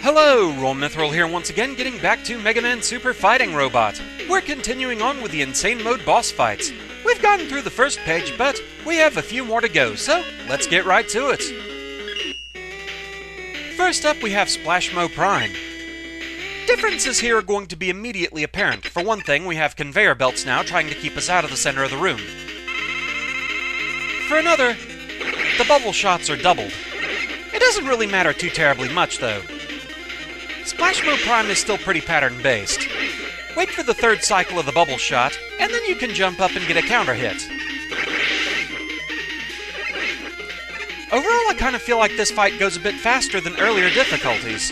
Hello, Roll Mithril here once again, getting back to Mega Man Super Fighting Robot. We're continuing on with the Insane Mode boss fights. We've gotten through the first page, but we have a few more to go, so let's get right to it. First up, we have Splashmo Prime. Differences here are going to be immediately apparent. For one thing, we have conveyor belts now trying to keep us out of the center of the room. For another, the bubble shots are doubled. It doesn't really matter too terribly much, though. Splashmo Prime is still pretty pattern-based. Wait for the third cycle of the bubble shot, and then you can jump up and get a counter hit. Overall, I kind of feel like this fight goes a bit faster than earlier difficulties.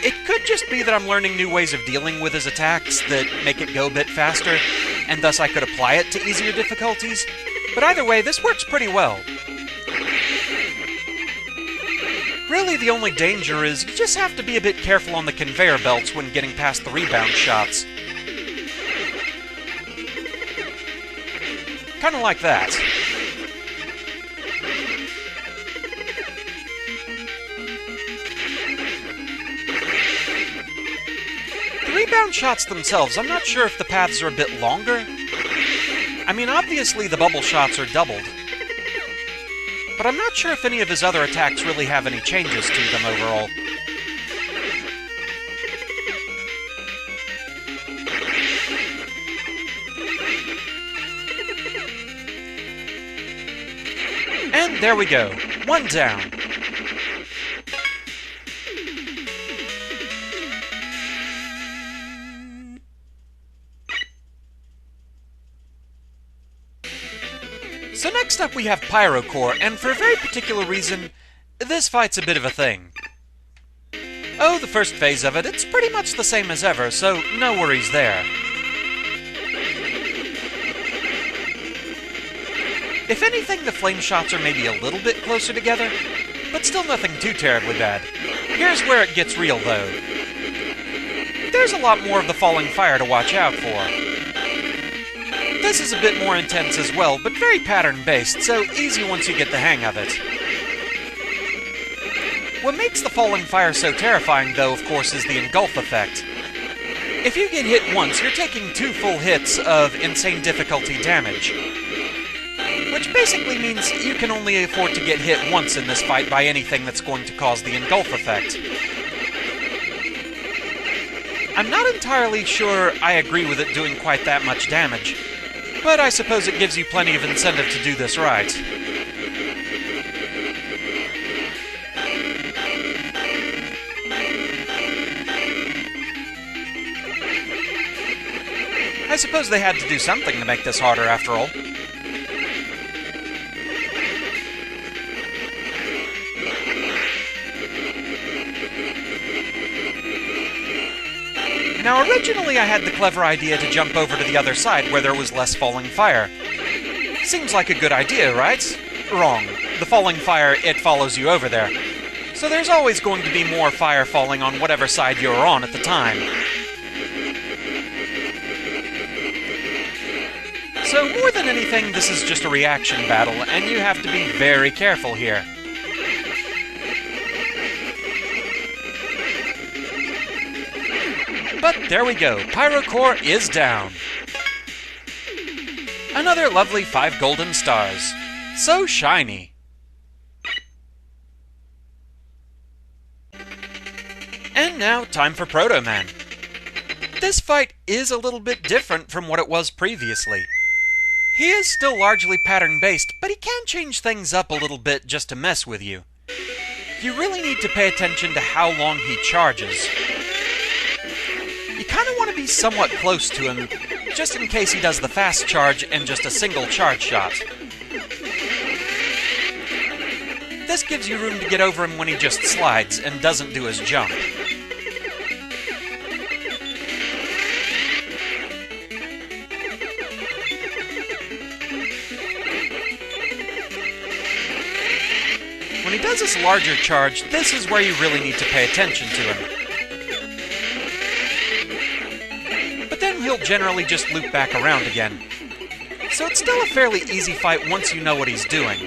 It could just be that I'm learning new ways of dealing with his attacks that make it go a bit faster, and thus I could apply it to easier difficulties, but either way, this works pretty well. Really, the only danger is you just have to be a bit careful on the conveyor belts when getting past the rebound shots. Kinda like that. The rebound shots themselves, I'm not sure if the paths are a bit longer. I mean, obviously the bubble shots are doubled, but I'm not sure if any of his other attacks really have any changes to them overall. And there we go. One down. So next up we have Pyrro Cor, and for a very particular reason, this fight's a bit of a thing. Oh, the first phase of it, it's pretty much the same as ever, so no worries there. If anything, the flame shots are maybe a little bit closer together, but still nothing too terribly bad. Here's where it gets real, though. There's a lot more of the falling fire to watch out for. This is a bit more intense as well, but very pattern-based, so easy once you get the hang of it. What makes the falling fire so terrifying, though, of course, is the engulf effect. If you get hit once, you're taking 2 full hits of insane difficulty damage, which basically means you can only afford to get hit once in this fight by anything that's going to cause the engulf effect. I'm not entirely sure I agree with it doing quite that much damage, but I suppose it gives you plenty of incentive to do this right. I suppose they had to do something to make this harder after all. Now, originally I had the clever idea to jump over to the other side where there was less falling fire. Seems like a good idea, right? Wrong. The falling fire, it follows you over there. So there's always going to be more fire falling on whatever side you're on at the time. So more than anything, this is just a reaction battle, and you have to be very careful here. But there we go, Pyrro Cor is down. Another lovely 5 golden stars. So shiny. And now, time for Protoman. This fight is a little bit different from what it was previously. He is still largely pattern-based, but he can change things up a little bit just to mess with you. You really need to pay attention to how long he charges. You kind of want to be somewhat close to him, just in case he does the fast charge and just a single charge shot. This gives you room to get over him when he just slides and doesn't do his jump. When he does his larger charge, this is where you really need to pay attention to him. He'll generally just loop back around again. So it's still a fairly easy fight once you know what he's doing.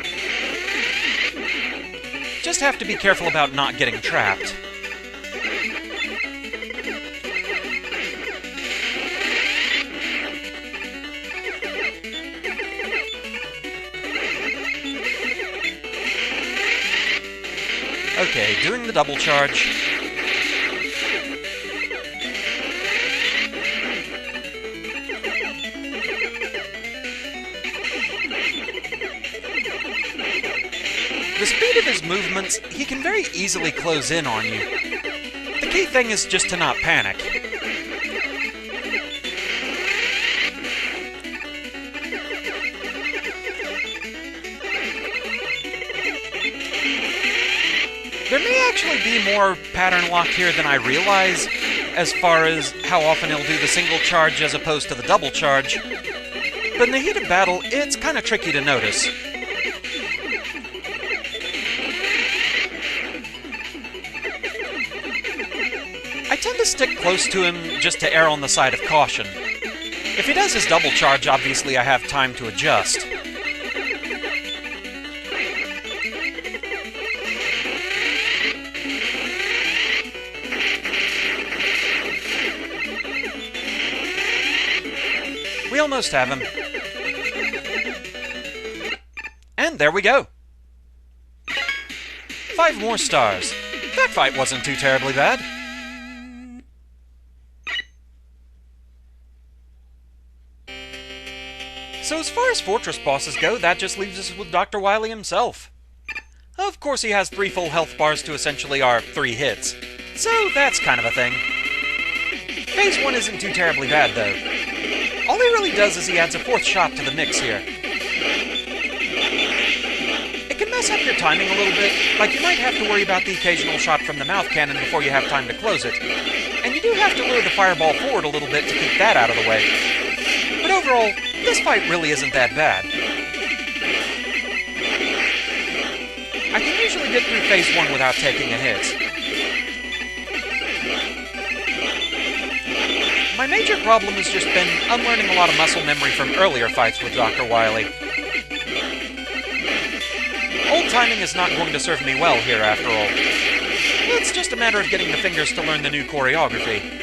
Just just have to be careful about not getting trapped. Okay, doing the double charge. The speed of his movements, he can very easily close in on you. The key thing is just to not panic. There may actually be more pattern lock here than I realize, as far as how often he'll do the single charge as opposed to the double charge. But in the heat of battle, it's kind of tricky to notice. I tend to stick close to him just to err on the side of caution. If he does his double charge, obviously I have time to adjust. We almost have him. And there we go. 5 more stars. That fight wasn't too terribly bad. So as far as Fortress bosses go, that just leaves us with Dr. Wily himself. Of course he has 3 full health bars to essentially our 3 hits, so that's kind of a thing. Phase 1 isn't too terribly bad though. All he really does is he adds a 4th shot to the mix here. It can mess up your timing a little bit, like you might have to worry about the occasional shot from the mouth cannon before you have time to close it. And you do have to lure the fireball forward a little bit to keep that out of the way. But overall, this fight really isn't that bad. I can usually get through Phase 1 without taking a hit. My major problem has just been unlearning a lot of muscle memory from earlier fights with Dr. Wily. Old timing is not going to serve me well here, after all. It's just a matter of getting the fingers to learn the new choreography.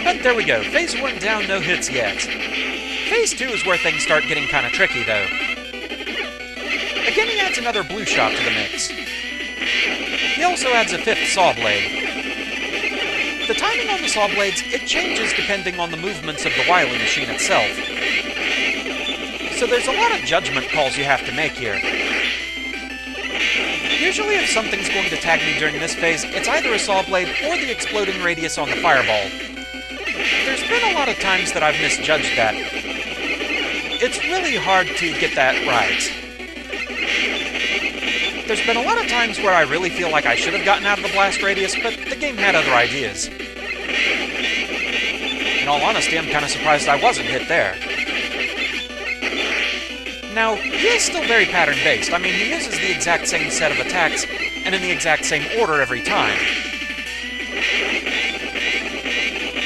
But there we go, Phase 1 down, no hits yet. Phase 2 is where things start getting kinda tricky, though. Again, he adds another blue shot to the mix. He also adds a 5th saw blade. The timing on the saw blades, it changes depending on the movements of the Wily machine itself. So there's a lot of judgment calls you have to make here. Usually if something's going to tag me during this phase, it's either a saw blade or the exploding radius on the fireball. There's been a lot of times that I've misjudged that. It's really hard to get that right. There's been a lot of times where I really feel like I should have gotten out of the blast radius, but the game had other ideas. In all honesty, I'm kind of surprised I wasn't hit there. Now, he is still very pattern-based. I mean, he uses the exact same set of attacks, and in the exact same order every time.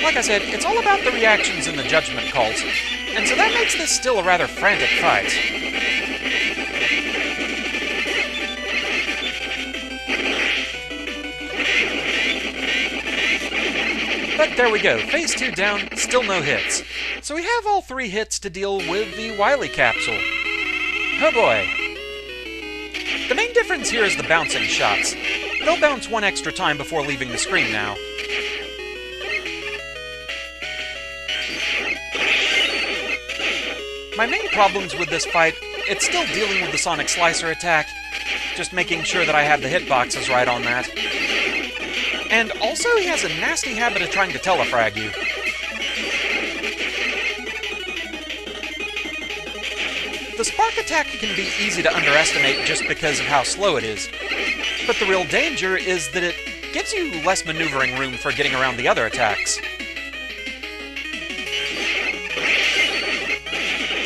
Like I said, it's all about the reactions and the judgment calls, and so that makes this still a rather frantic fight. But there we go, Phase 2 down, still no hits. So we have all 3 hits to deal with the Wily capsule. Oh boy. The main difference here is the bouncing shots. They'll bounce 1 extra time before leaving the screen now. My main problems with this fight, it's still dealing with the Sonic Slicer attack, just making sure that I have the hitboxes right on that. And also, he has a nasty habit of trying to telefrag you. The spark attack can be easy to underestimate just because of how slow it is, but the real danger is that it gives you less maneuvering room for getting around the other attacks.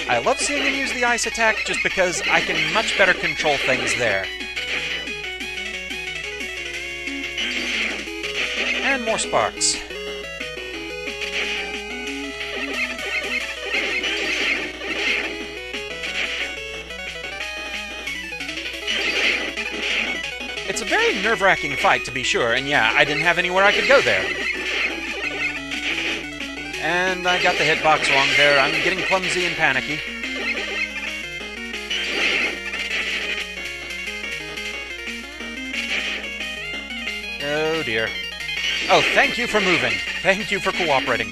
I love seeing him use the ice attack just because I can much better control things there. And more sparks. It's a very nerve-wracking fight, to be sure, and yeah, I didn't have anywhere I could go there. And I got the hitbox wrong there. I'm getting clumsy and panicky. Oh dear. Oh, thank you for moving. Thank you for cooperating.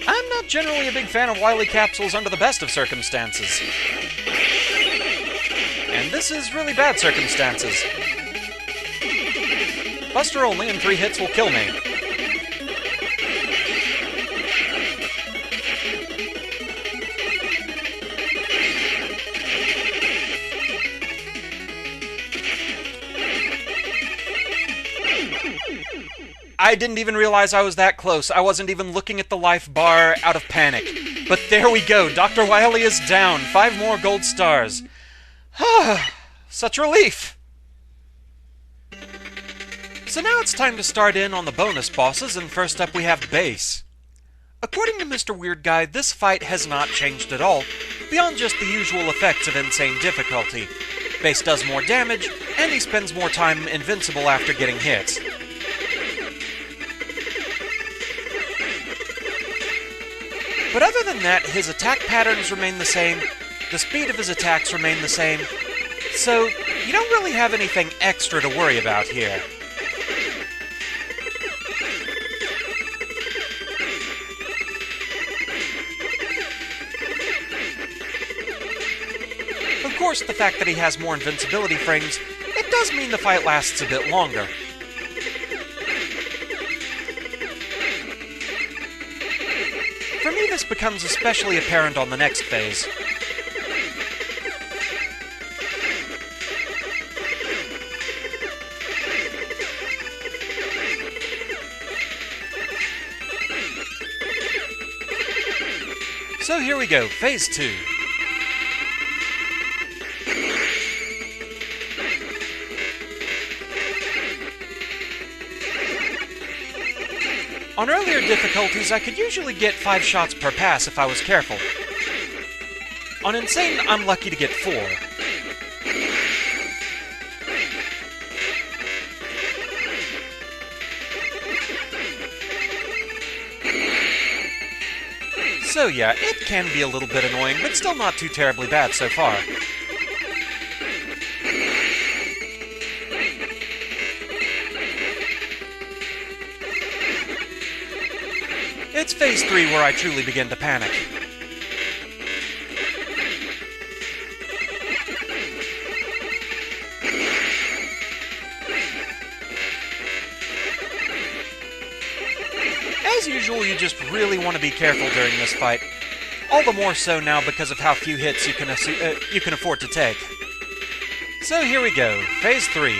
I'm not generally a big fan of Wily capsules under the best of circumstances. And this is really bad circumstances. Buster only and 3 hits will kill me. I didn't even realize I was that close. I wasn't even looking at the life bar out of panic. But there we go. Dr. Wily is down. 5 more gold stars. Such relief. So now it's time to start in on the bonus bosses, and first up we have Base. According to Mr. Weird Guy, this fight has not changed at all, beyond just the usual effects of insane difficulty. Base does more damage, and he spends more time invincible after getting hit. But other than that, his attack patterns remain the same, the speed of his attacks remain the same, so you don't really have anything extra to worry about here. Of course, the fact that he has more invincibility frames, it does mean the fight lasts a bit longer. For me, this becomes especially apparent on the next phase. So here we go, Phase 2. On earlier difficulties, I could usually get 5 shots per pass if I was careful. On Insane, I'm lucky to get 4. So yeah, it can be a little bit annoying, but still not too terribly bad so far. It's Phase 3 where I truly begin to panic. As usual, you just really want to be careful during this fight. All the more so now because of how few hits you can afford to take. So here we go, Phase 3.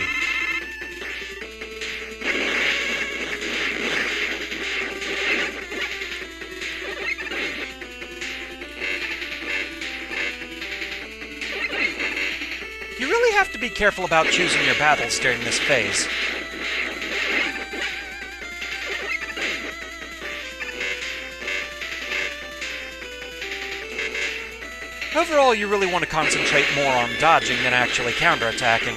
You really have to be careful about choosing your battles during this phase. Overall, you really want to concentrate more on dodging than actually counterattacking.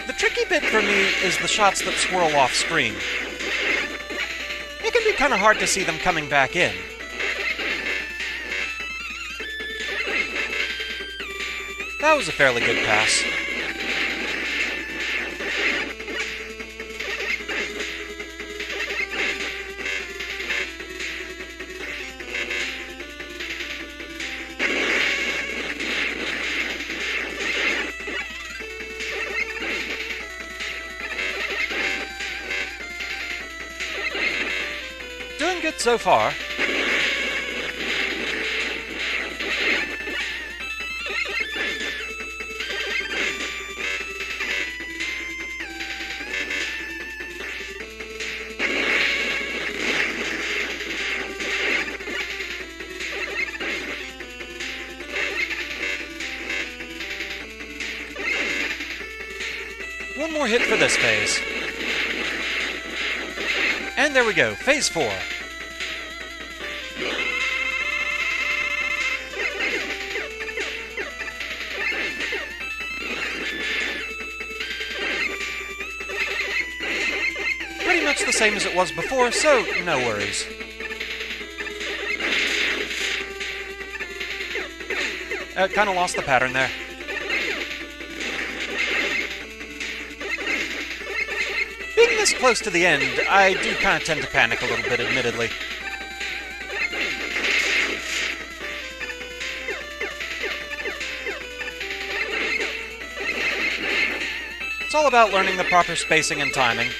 The tricky bit for me is the shots that swirl off screen. It can be kind of hard to see them coming back in. That was a fairly good pass. Doing good so far. One more hit for this phase. And there we go, phase 4. Pretty much the same as it was before, so no worries. Kinda lost the pattern there. Being this close to the end, I do kinda tend to panic a little bit, admittedly. It's all about learning the proper spacing and timing.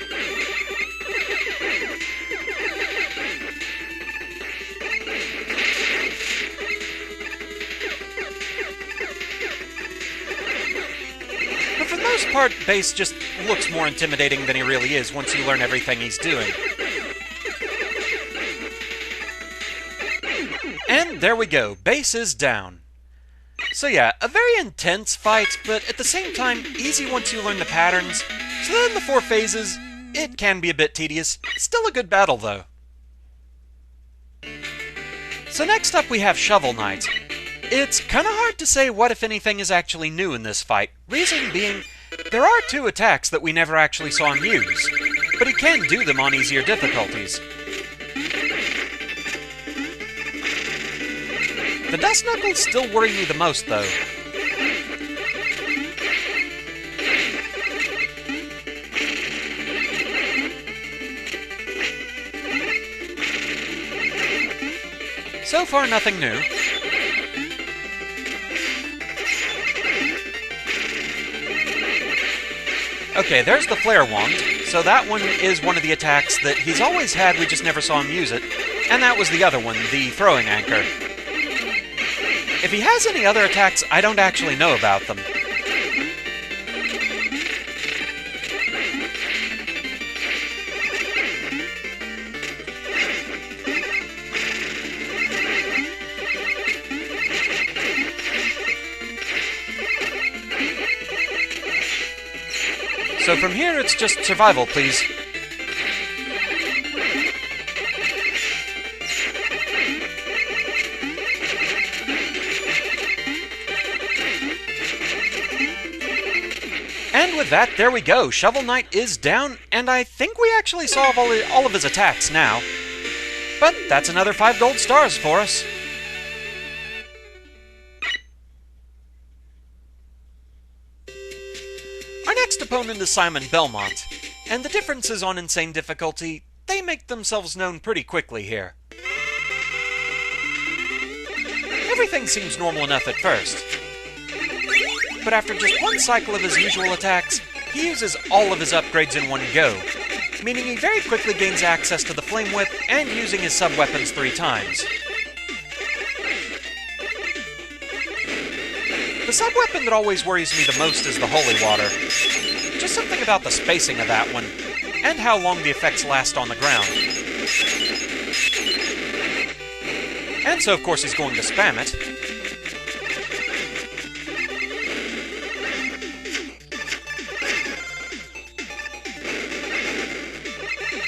Part, Bass just looks more intimidating than he really is once you learn everything he's doing. And there we go, Bass is down. So yeah, a very intense fight, but at the same time, easy once you learn the patterns. So then the 4 phases, it can be a bit tedious. Still a good battle, though. So next up we have Shovel Knight. It's kinda hard to say what, if anything, is actually new in this fight. Reason being, there are 2 attacks that we never actually saw him use, but he can do them on easier difficulties. The Dust Knuckles still worry me the most, though. So far, nothing new. Okay, there's the Flare Wand, so that one is one of the attacks that he's always had, we just never saw him use it. And that was the other one, the Throwing Anchor. If he has any other attacks, I don't actually know about them. So from here, it's just survival, please. And with that, there we go. Shovel Knight is down, and I think we actually solve all of his attacks now. But that's another 5 gold stars for us. Our next opponent is Simon Belmont, and the differences on Insane difficulty, they make themselves known pretty quickly here. Everything seems normal enough at first, but after just one cycle of his usual attacks, he uses all of his upgrades in one go, meaning he very quickly gains access to the Flame Whip and using his sub-weapons 3 times. The sub-weapon that always worries me the most is the Holy Water. Just something about the spacing of that one, and how long the effects last on the ground. And so, of course, he's going to spam it.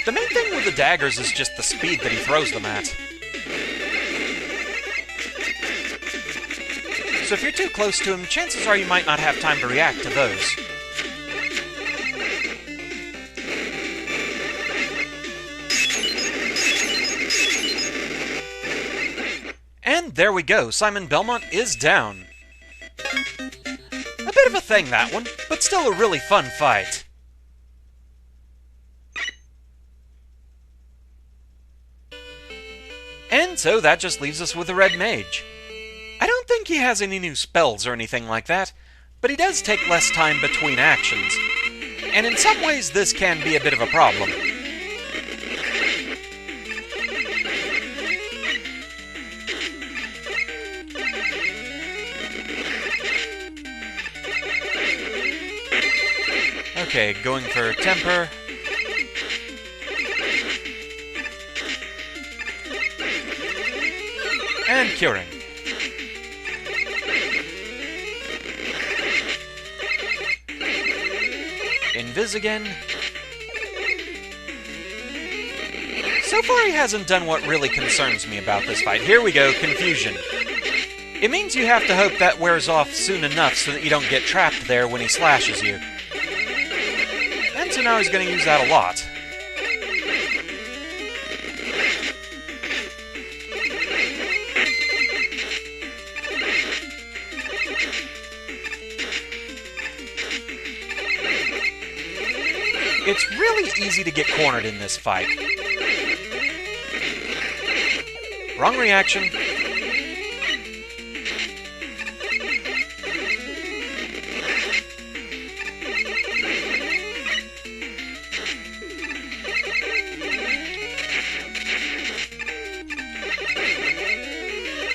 The main thing with the daggers is just the speed that he throws them at. So if you're too close to him, chances are you might not have time to react to those. And there we go, Simon Belmont is down. A bit of a thing, that one, but still a really fun fight. And so that just leaves us with the Red Mage. I don't think he has any new spells or anything like that, but he does take less time between actions. And in some ways, this can be a bit of a problem. Okay, going for Temper. And Curing. Invis again. So far he hasn't done what really concerns me about this fight. Here we go, confusion. It means you have to hope that wears off soon enough so that you don't get trapped there when he slashes you. And so now he's going to use that a lot. It's really easy to get cornered in this fight. Wrong reaction.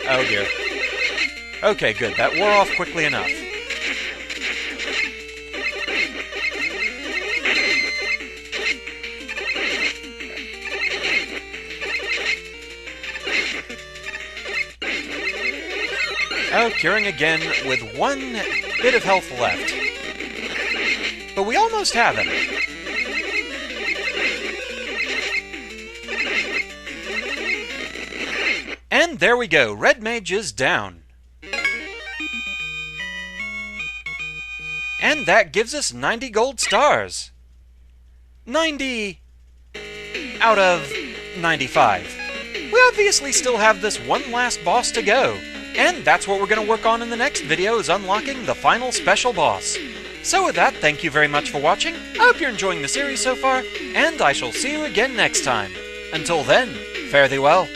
Oh dear. Okay, good. That wore off quickly enough. Oh, curing again with one bit of health left. But we almost have him. And there we go. Red Mage is down. And that gives us 90 gold stars. 90 out of 95. We obviously still have this one last boss to go. And that's what we're going to work on in the next video, is unlocking the final special boss. So with that, thank you very much for watching. I hope you're enjoying the series so far, and I shall see you again next time. Until then, fare thee well.